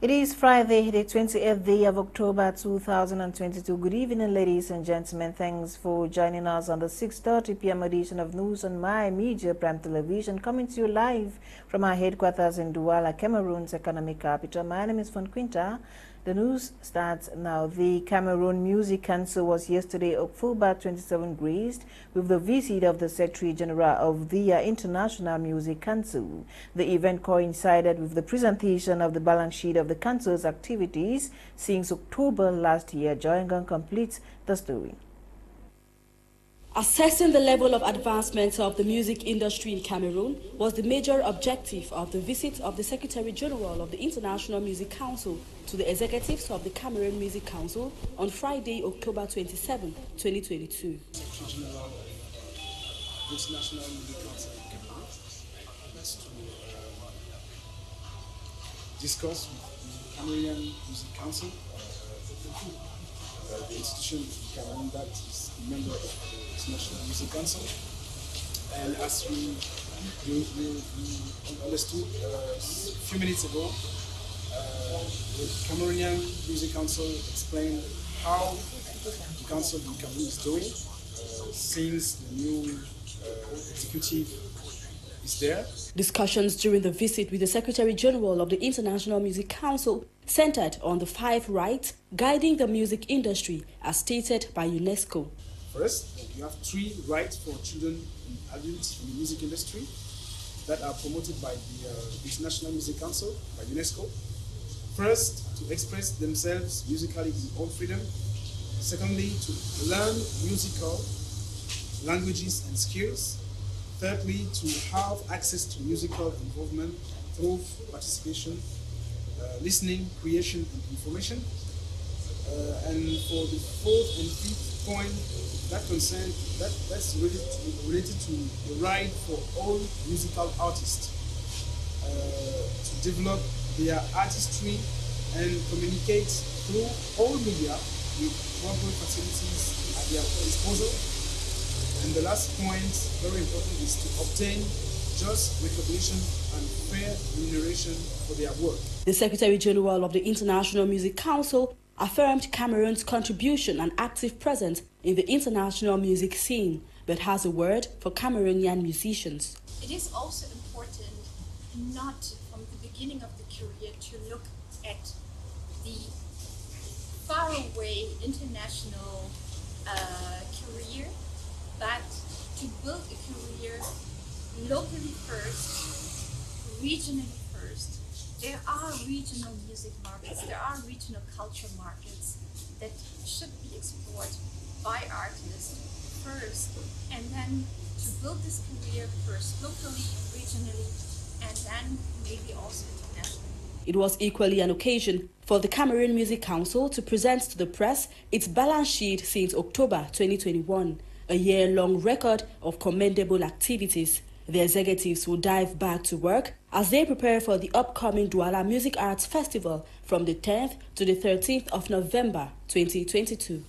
It is Friday, the 28th day of October 2022. Good evening, ladies and gentlemen. Thanks for joining us on the 6:30 p.m. edition of News on My Media Prime Television, coming to you live from our headquarters in Douala, Cameroon's economic capital. My name is Fon Quinter. The news starts now. The Cameroon Music Council was yesterday, October 27, graced with the visit of the Secretary General of the International Music Council. The event coincided with the presentation of the balance sheet of the Council's activities since October last year. Nsungkikang completes the story. Assessing the level of advancement of the music industry in Cameroon was the major objective of the visit of the Secretary General of the International Music Council to the executives of the Cameroon Music Council on Friday, October 27, 2022. Secretary General of the International Music Council in Cameroon to discuss with the Cameroonian Music Council, the institution in Cameroon that is a member of the International Music Council. And as we understood a few minutes ago, the Cameroonian Music Council explained how the council in Cameroon is doing since the new executive is there. Discussions during the visit with the Secretary General of the International Music Council centered on the 5 rights guiding the music industry as stated by UNESCO. First, you have 3 rights for children and adults in the music industry that are promoted by the International Music Council, by UNESCO. First, to express themselves musically in all freedom. Secondly, to learn musical languages and skills. Thirdly, to have access to musical involvement through participation, listening, creation, and information. And for the 4th and 5th point, that's related to the right for all musical artists to develop their artistry and communicate through all media with proper facilities at their disposal. And the last point, very important, is to obtain just recognition and fair remuneration for their work. The Secretary General of the International Music Council affirmed Cameroon's contribution and active presence in the international music scene, but has a word for Cameroonian musicians. It is also important not from the beginning of the career to look at the faraway international career, but to build a career locally first, regionally first. There are regional music markets, there are regional culture markets that should be explored by artists first, and then to build this career first locally, regionally, and then maybe also internationally. It was equally an occasion for the Cameroon Music Council to present to the press its balance sheet since October 2021, a year-long record of commendable activities. The executives will dive back to work as they prepare for the upcoming Douala Music Arts Festival from the 10th to the 13th of November 2022.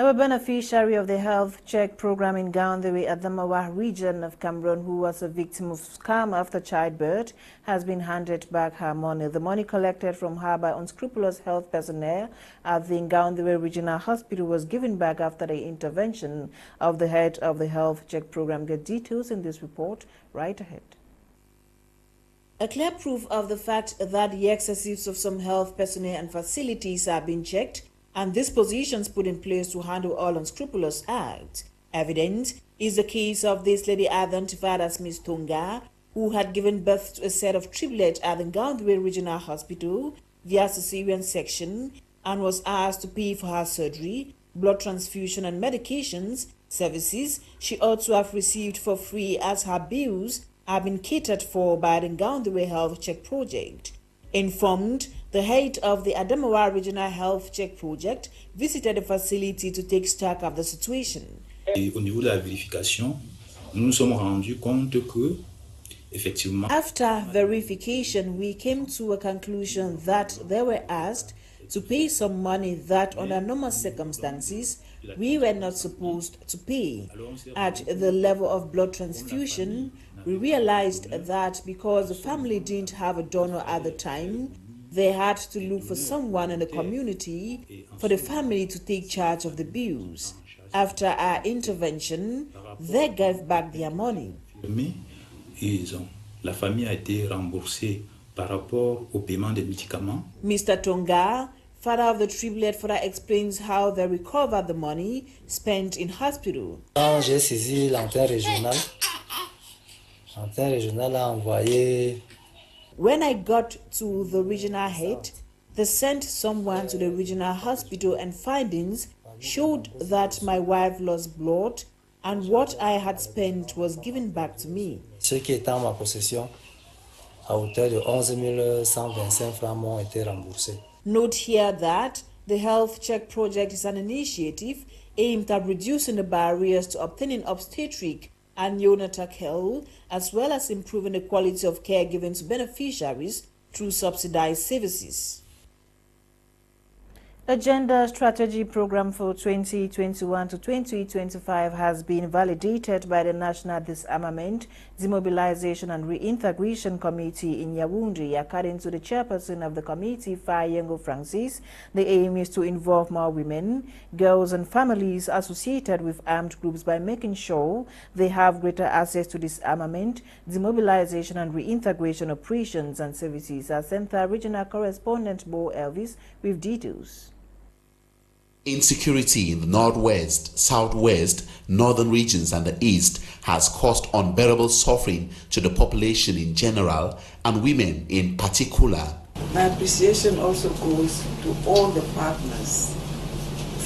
A beneficiary of the health check program in Gaoundere at the Mawa region of Cameroon, who was a victim of scam after childbirth, has been handed back her money. The money collected from her by unscrupulous health personnel at the Gaoundere Regional Hospital was given back after the intervention of the head of the health check program. Get details in this report right ahead. A clear proof of the fact that the excesses of some health personnel and facilities are being checked and dispositions put in place to handle all unscrupulous acts. Evident is the case of this lady identified as Miss Tonga, who had given birth to a set of triplets at the Gaoundere Regional Hospital via cesarean section and was asked to pay for her surgery, blood transfusion and medications services she ought to have received for free, as her bills have been catered for by the Gaoundere Health Check Project. Informed, the head of the Adamawa Regional Health Check Project visited the facility to take stock of the situation. Et au niveau de la vérification, nous nous sommes rendus compte que, effectivement, after verification, we came to a conclusion that they were asked to pay some money that under normal circumstances we were not supposed to pay. At the level of blood transfusion, we realized that because the family didn't have a donor at the time, they had to look for someone in the community for the family to take charge of the bills. After our intervention, they gave back their money. La famille a été remboursée par rapport au paiement des médicaments. Mr. Tonga, father of the triplet, further explains how they recovered the money spent in hospital. Quand j'ai saisi l'antenne régionale a envoyé. When I got to the regional head, they sent someone to the regional hospital and findings showed that my wife lost blood and what I had spent was given back to me. Ce qui est en ma possession, à hauteur de 11 125 francs m'ont été remboursés. Note here that the Health Check Project is an initiative aimed at reducing the barriers to obtaining obstetric and neonatal care, as well as improving the quality of care given to beneficiaries through subsidized services. A gender strategy program for 2021 to 2025 has been validated by the National Disarmament, Demobilization and Reintegration Committee in Yaoundé. According to the chairperson of the committee, Fayengo Francis, the aim is to involve more women, girls and families associated with armed groups by making sure they have greater access to disarmament, demobilization and reintegration operations and services. Our Center Regional Correspondent Bo Elvis with details. Insecurity in the northwest, southwest, northern regions and the east has caused unbearable suffering to the population in general and women in particular. My appreciation also goes to all the partners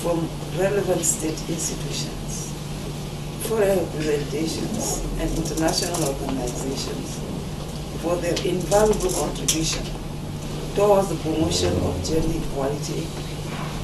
from relevant state institutions, foreign representations and international organizations for their invaluable contribution towards the promotion of gender equality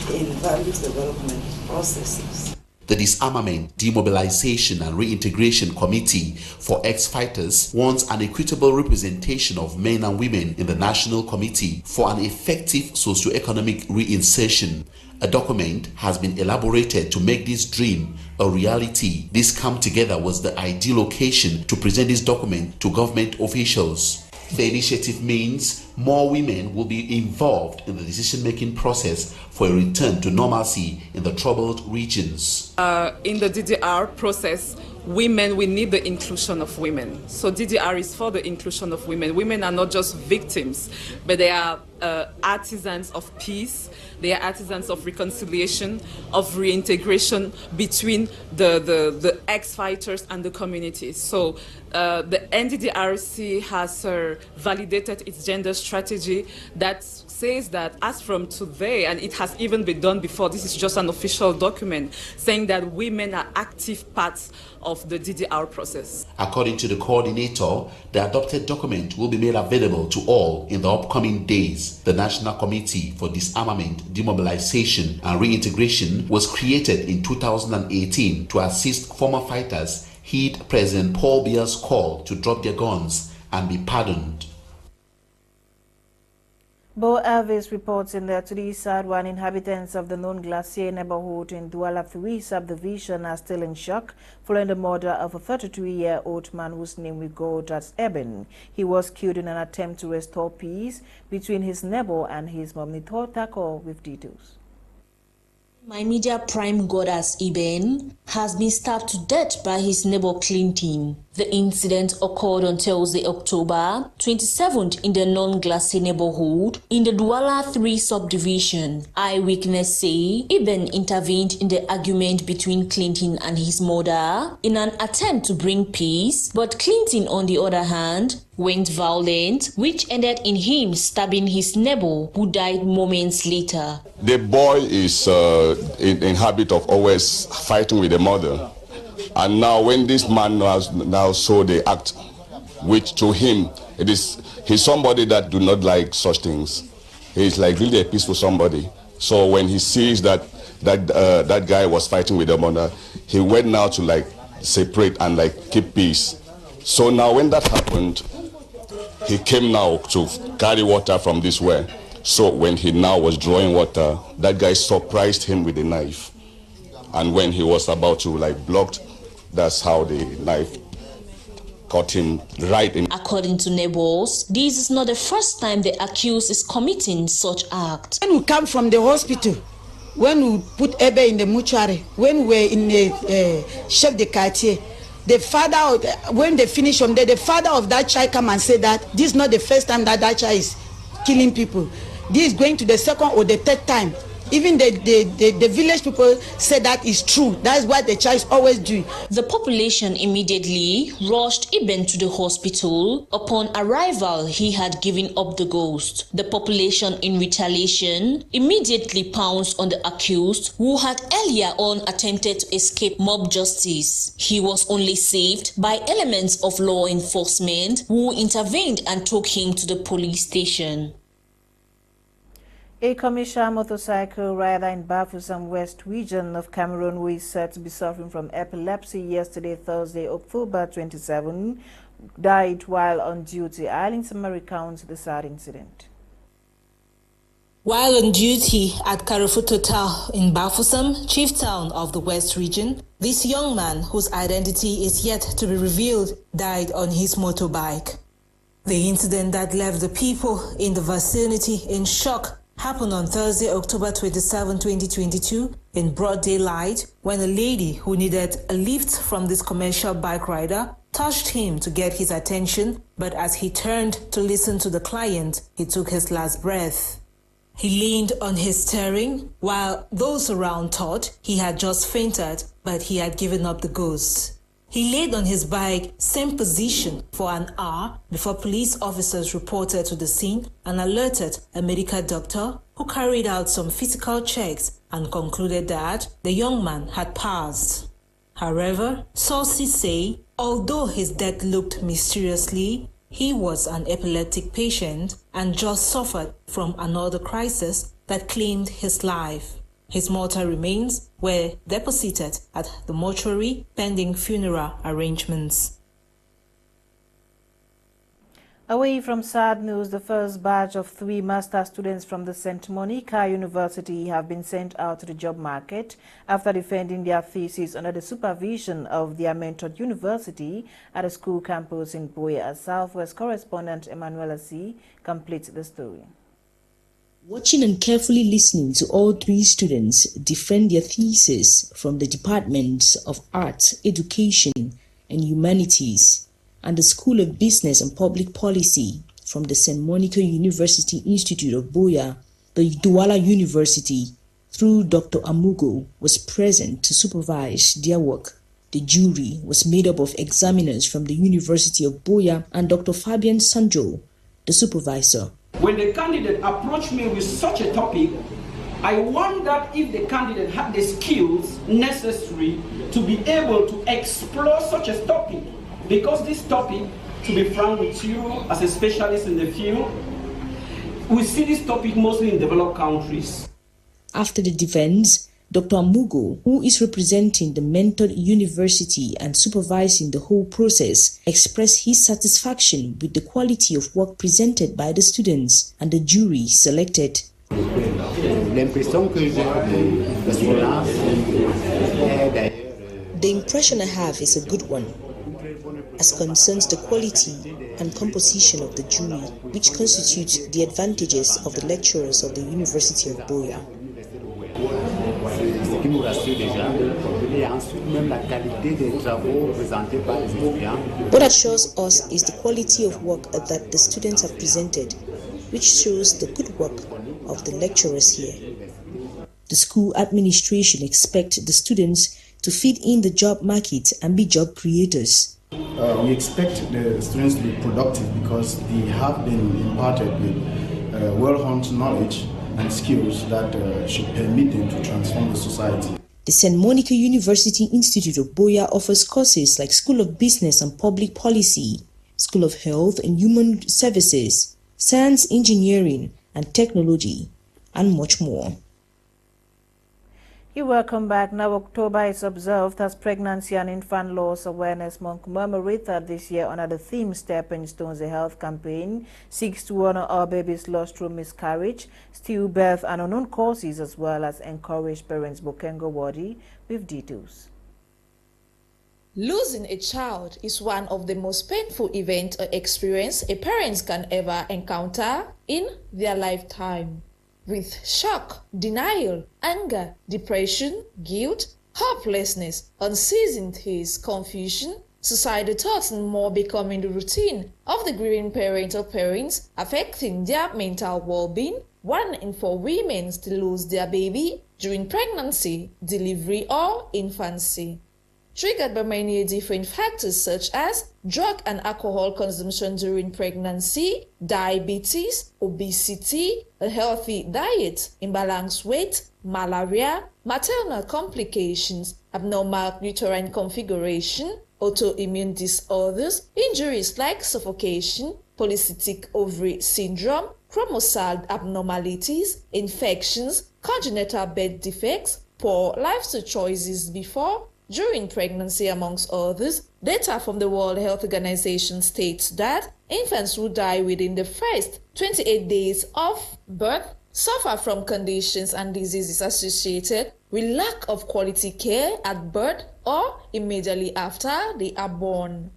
in value development processes. The Disarmament, Demobilization and Reintegration Committee for Ex-Fighters wants an equitable representation of men and women in the National Committee for an effective socio-economic reinsertion. A document has been elaborated to make this dream a reality. This come together was the ideal occasion to present this document to government officials. The initiative means more women will be involved in the decision-making process for a return to normalcy in the troubled regions. In the DDR process, we need the inclusion of women. So DDR is for the inclusion of women. Women are not just victims, but they are artisans of peace. They are artisans of reconciliation, of reintegration between the ex-fighters and the community. So the NDDRC has validated its gender strategy that says that as from today, and it has even been done before, this is just an official document saying that women are active parts of the DDR process. According to the coordinator, the adopted document will be made available to all in the upcoming days. The National Committee for Disarmament, Demobilization and Reintegration was created in 2018 to assist former fighters heed President Paul Biya's call to drop their guns and be pardoned. Bo Elvis reports in the Today Sad One inhabitants of the known Glacier neighborhood in Douala 3 subdivision are still in shock following the murder of a 33-year-old man whose name we got as Eben. He was killed in an attempt to restore peace between his neighbor and his mom. Nito Tako with details. My media prime goddess Eben has been stabbed to death by his neighbor Clinton. The incident occurred on Thursday, October 27th in the non-Glacier neighborhood in the Douala 3 subdivision. Eyewitnesses say Eben intervened in the argument between Clinton and his mother in an attempt to bring peace, but Clinton, on the other hand, went violent, which ended in him stabbing his neighbor, who died moments later. The boy is in habit of always fighting with the mother. And now when this man now saw the act, which to him, he's somebody that do not like such things. He's like really a peaceful somebody. So when he sees that guy was fighting with the mother, he went now to like separate and like keep peace. So now when that happened, he came now to carry water from this well. So when he now was drawing water, that guy surprised him with a knife. And when he was about to block, that's how the knife caught him right in. According to neighbors, this is not the first time the accused is committing such act. When we come from the hospital, when we put Ebe in the mortuary, when we're in the chef de quartier, the father, when they finish from there, the father of that child come and say that this is not the first time that child is killing people. This is going to the second or the third time. Even the village people say that is true. That is what the child is always doing. The population immediately rushed Iben to the hospital. Upon arrival, he had given up the ghost. The population, in retaliation, immediately pounced on the accused, who had earlier on attempted to escape mob justice. He was only saved by elements of law enforcement, who intervened and took him to the police station. A commercial motorcycle rider in Bafoussam West region of Cameroon, who is said to be suffering from epilepsy, yesterday, Thursday, October 27, died while on duty. Eileen Summary recounts the sad incident. While on duty at Carrefour Total in Bafoussam, chief town of the West region, this young man, whose identity is yet to be revealed, died on his motorbike. The incident that left the people in the vicinity in shock happened on Thursday, October 27, 2022, in broad daylight, when a lady who needed a lift from this commercial bike rider touched him to get his attention, but as he turned to listen to the client, he took his last breath. He leaned on his steering, while those around thought he had just fainted, but he had given up the ghost. He laid on his bike, same position, for an hour before police officers reported to the scene and alerted a medical doctor who carried out some physical checks and concluded that the young man had passed. However, sources say, although his death looked mysteriously, he was an epileptic patient and just suffered from another crisis that claimed his life. His mortal remains were deposited at the mortuary pending funeral arrangements. Away from sad news, the first batch of 3 master students from the St. Monica University have been sent out to the job market after defending their thesis under the supervision of their mentored university at a school campus in Boya. Southwest correspondent Emmanuel C. completes the story. Watching and carefully listening to all 3 students defend their thesis from the Departments of Arts, Education and Humanities and the School of Business and Public Policy from the St. Monica University Institute of Boya, the Douala University, through Dr. Amugo, was present to supervise their work. The jury was made up of examiners from the University of Boya and Dr. Fabian Sanjo, the supervisor. When the candidate approached me with such a topic, I wondered if the candidate had the skills necessary to be able to explore such a topic. Because this topic, to be frank with you, as a specialist in the field, we see this topic mostly in developed countries. After the defense, Dr. Amugo, who is representing the mentored university and supervising the whole process, expressed his satisfaction with the quality of work presented by the students and the jury selected. The impression I have is a good one, as concerns the quality and composition of the jury, which constitutes the advantages of the lecturers of the University of Boya. What assures us is the quality of work that the students have presented, which shows the good work of the lecturers here. The school administration expects the students to fit in the job market and be job creators. We expect the students to be productive because they have been imparted with well-honed knowledge and skills that should permit them to transform the society. The St. Monica University Institute of Boya offers courses like School of Business and Public Policy, School of Health and Human Services, Science, Engineering and Technology, and much more. You're welcome back. Now, October is observed as Pregnancy and Infant Loss Awareness Month, commemorated this year under the theme Stepping Stones. The health campaign seeks to honor our babies lost through miscarriage, stillbirth, and unknown causes, as well as encourage parents. Bokengo Wadi with details. Losing a child is one of the most painful events or experience a parent can ever encounter in their lifetime. With shock, denial, anger, depression, guilt, hopelessness, unceasing tears, confusion, suicidal thoughts, and more becoming the routine of the grieving parent or parents, affecting their mental well-being, 1 in 4 women still lose their baby during pregnancy, delivery, or infancy. Triggered by many different factors such as drug and alcohol consumption during pregnancy, diabetes, obesity, a healthy diet, imbalanced weight, malaria, maternal complications, abnormal uterine configuration, autoimmune disorders, injuries like suffocation, polycystic ovary syndrome, chromosome abnormalities, infections, congenital birth defects, poor lifestyle choices before, during pregnancy, amongst others. Data from the World Health Organization states that infants who die within the first 28 days of birth suffer from conditions and diseases associated with lack of quality care at birth or immediately after they are born.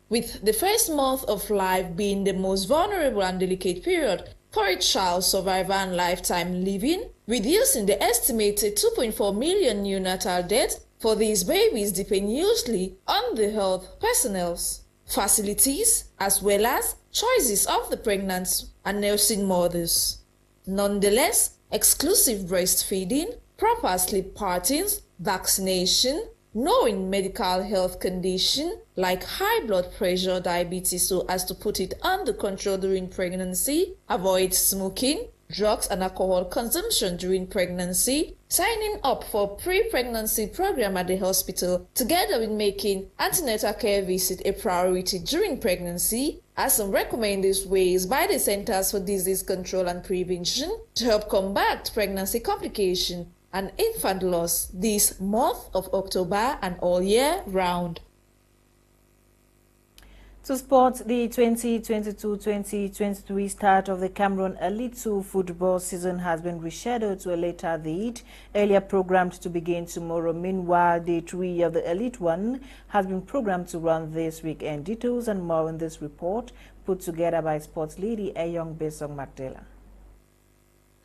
With the first month of life being the most vulnerable and delicate period for a child's survival and lifetime living, reducing the estimated 2.4 million neonatal deaths for these babies depend usually on the health personnel's facilities as well as choices of the pregnant and nursing mothers. Nonetheless, exclusive breastfeeding, proper sleep patterns, vaccination, knowing medical health condition like high blood pressure, diabetes so as to put it under control during pregnancy, avoid smoking, drugs and alcohol consumption during pregnancy, signing up for pre-pregnancy program at the hospital, together with making antenatal care visit a priority during pregnancy, are some recommended ways by the Centers for Disease Control and Prevention to help combat pregnancy complication and infant loss this month of October and all year round. To support the 2022-2023 start of the Cameroon Elite 2 football season has been rescheduled to a later date, earlier programmed to begin tomorrow. Meanwhile, Day 3 of the Elite 1 has been programmed to run this weekend. Details and more in this report put together by sports lady Ayong Besong Magdala.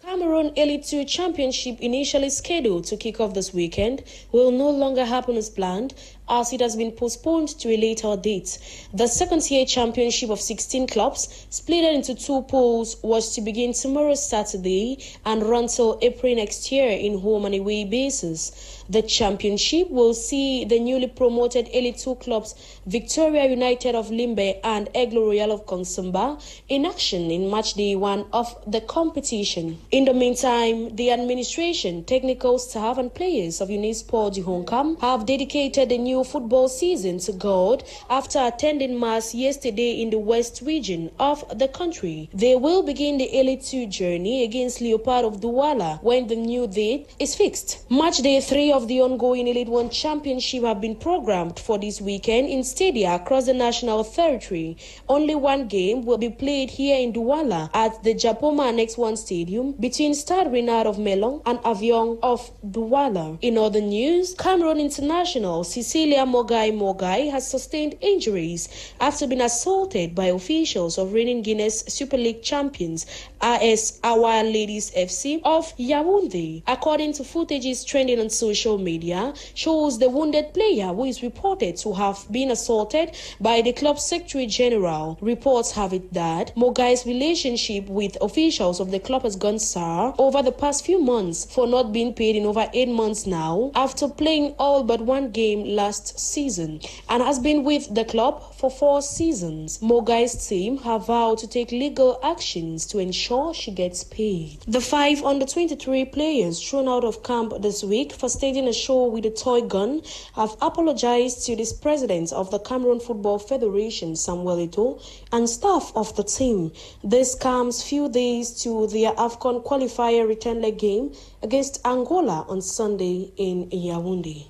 Cameroon Elite 2 Championship, initially scheduled to kick off this weekend, will no longer happen as planned, as it has been postponed to a later date. The second-tier championship of 16 clubs, split into 2 pools, was to begin tomorrow Saturday and run till April next year in home and away basis. The championship will see the newly promoted Elite 2 clubs Victoria United of Limbe and Eglo Royal of Konsumba in action in match day 1 of the competition. In the meantime, the administration, technical staff and players of Unisport Honkam have dedicated the new football season to God after attending Mass yesterday in the West region of the country. They will begin the Elite 2 journey against Leopard of Douala when the new date is fixed. Match day 3 of the ongoing Elite 1 Championship have been programmed for this weekend in stadia across the national territory. Only one game will be played here in Douala at the Japoma Annex 1 Stadium between Stade Renard of Melong and Avion of Douala. In other news, Cameroon international Cecilia Mogai has sustained injuries after being assaulted by officials of reigning Guinness Super League champions AS Awa Ladies FC of Yaoundé. According to footages trending on social media, shows the wounded player who is reported to have been assaulted by the club secretary general. Reports have it that Mogai's relationship with officials of the club has gone sour over the past few months for not being paid in over 8 months now after playing all but one game last last season and has been with the club for 4 seasons. Mogai's team have vowed to take legal actions to ensure she gets paid. The 5 under-23 players thrown out of camp this week for staging a show with a toy gun have apologized to the president of the Cameroon Football Federation, Samuel Eto'o, and staff of the team. This comes few days to their AFCON qualifier return leg game against Angola on Sunday in Yaoundé.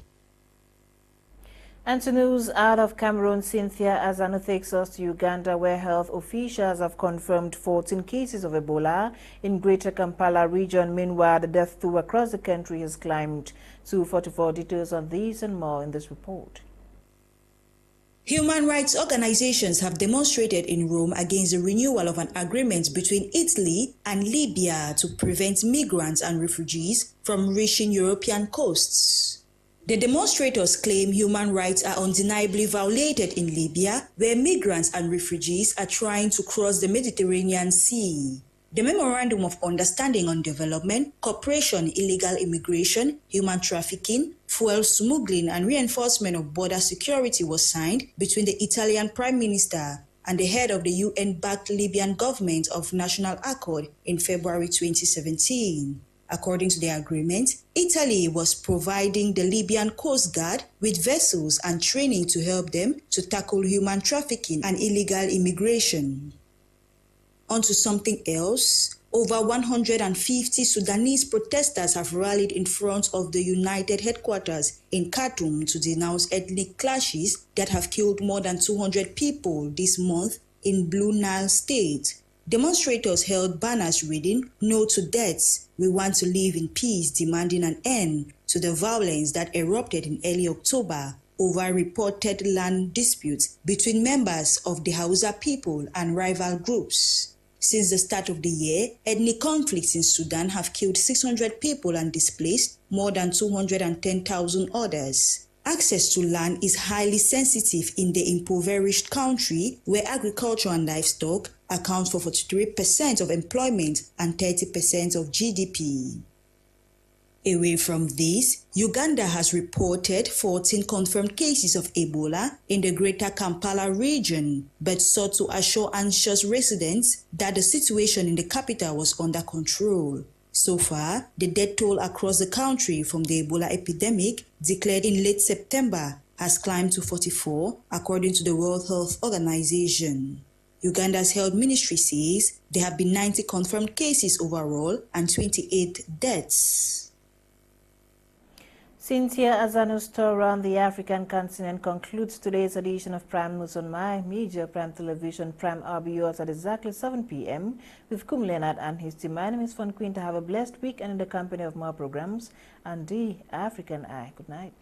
And to news out of Cameroon, Cynthia Azanu takes us to Uganda, where health officials have confirmed 14 cases of Ebola in Greater Kampala region. Meanwhile, the death toll across the country has climbed to 44. Details on these and more in this report. Human rights organizations have demonstrated in Rome against the renewal of an agreement between Italy and Libya to prevent migrants and refugees from reaching European coasts. The demonstrators claim human rights are undeniably violated in Libya, where migrants and refugees are trying to cross the Mediterranean Sea. The Memorandum of Understanding on Development, Cooperation, Illegal Immigration, Human Trafficking, Fuel Smuggling and Reinforcement of Border Security was signed between the Italian Prime Minister and the head of the UN-backed Libyan government of National Accord in February 2017. According to the agreement, Italy was providing the Libyan Coast Guard with vessels and training to help them to tackle human trafficking and illegal immigration. On to something else. Over 150 Sudanese protesters have rallied in front of the United headquarters in Khartoum to denounce ethnic clashes that have killed more than 200 people this month in Blue Nile State. Demonstrators held banners reading, "No to deaths, we want to live in peace," demanding an end to the violence that erupted in early October over reported land disputes between members of the Hausa people and rival groups. Since the start of the year, ethnic conflicts in Sudan have killed 600 people and displaced more than 210,000 others. Access to land is highly sensitive in the impoverished country, where agriculture and livestock account for 43% of employment and 30% of GDP. Away from this, Uganda has reported 14 confirmed cases of Ebola in the Greater Kampala region, but sought to assure anxious residents that the situation in the capital was under control. So far, the death toll across the country from the Ebola epidemic, declared in late September, has climbed to 44, according to the World Health Organization. Uganda's health ministry says there have been 90 confirmed cases overall and 28 deaths. Cynthia Azanu's tour around the African continent concludes today's edition of Prime News on My Media, Prime Television, Prime RBOs at exactly 7 p.m. with Kum Leonard and his team. My name is Fon Quinter. Have a blessed week and in the company of more programs and the African Eye. Good night.